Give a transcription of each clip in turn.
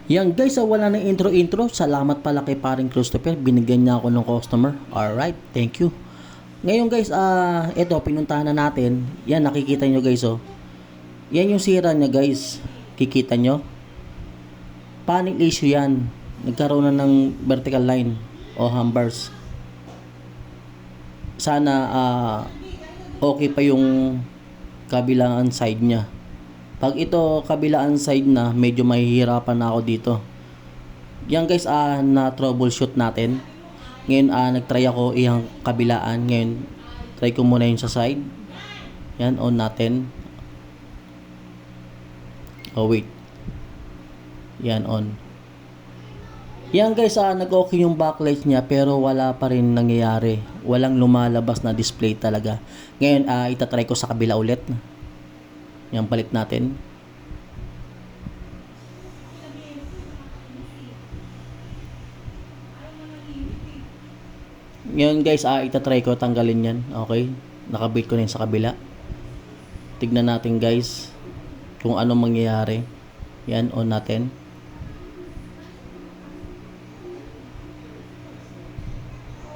Yan guys, wala na intro. Salamat pala kay paring Christopher. Binigyan niya ako ng customer. Alright, thank you. Ngayon guys, ito pinuntahan na natin. Yan, nakikita nyo guys oh. Yan yung sira niya guys. Kikita nyo? Panel issue yan. Nagkaroon na ng vertical line o handbars. Sana okay pa yung kabilang side niya. Pag ito kabilaan side na, medyo mahihirapan na ako dito. Yan guys, na troubleshoot natin. Ngayon nagtry ako iyang kabilaan. Ngayon try ko muna yung sa side. Yan, on natin. Oh wait. Yan, on. Yan guys, nag-okay yung backlight niya pero wala pa rin nangyayari. Walang lumalabas na display talaga. Ngayon itatry ko sa kabila ulit. Yan, palit natin. Yan guys, itatry ko tanggalin yan. Okay, nakabit ko na yun sa kabila. Tignan natin guys kung ano mangyayari. Yan, on natin.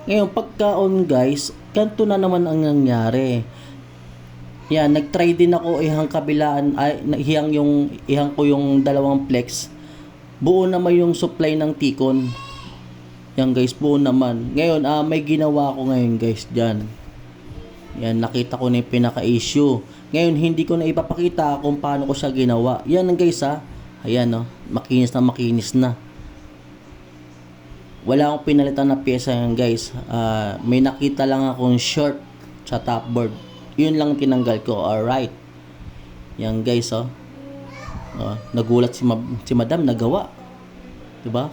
Ngayon, pagka on guys, ganito na naman ang nangyari. Yan, nag-try din ako ihang kabilaan, ihang ko yung dalawang flex. Buo naman yung supply ng T-Con. Yan guys, buo naman. Ngayon, may ginawa ko ngayon guys dyan. Yan, nakita ko na yung pinaka-issue. Ngayon, hindi ko na ipapakita kung paano ko siya ginawa. Yan guys ayan makinis na. Wala akong pinalitan na pyesa yan guys. May nakita lang akong short sa top board. Yun lang tinanggal ko. Alright. Yan guys nagulat si madam, nagawa. Diba?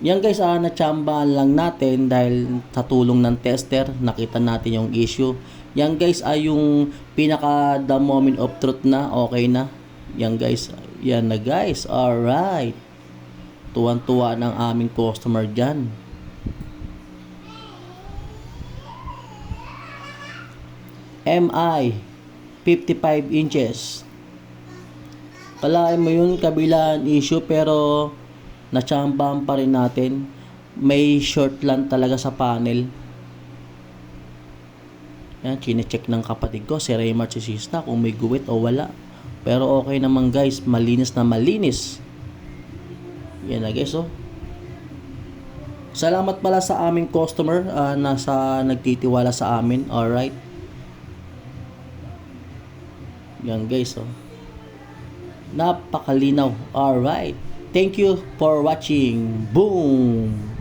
Yan guys, natsambahan lang natin dahil sa tulong ng tester, nakita natin yung issue. Yan guys, yung pinaka the moment of truth na, okay na. Yan guys, yan na guys. Alright. Tuwan-tuwa ng aming customer dyan. MI 55 inches. Kalahin mo yun, kabilaan issue pero natsambahan pa rin natin. May short lang talaga sa panel. Yan, chinecheck ng kapatid ko si Raymar Sisista kung may guwit o wala. Pero okay naman guys, malinis na malinis. Yan na guys Salamat pala sa aming customer na nagtitiwala sa amin. Alright. Yan guys napakalinaw. Alright, thank you for watching. Boom.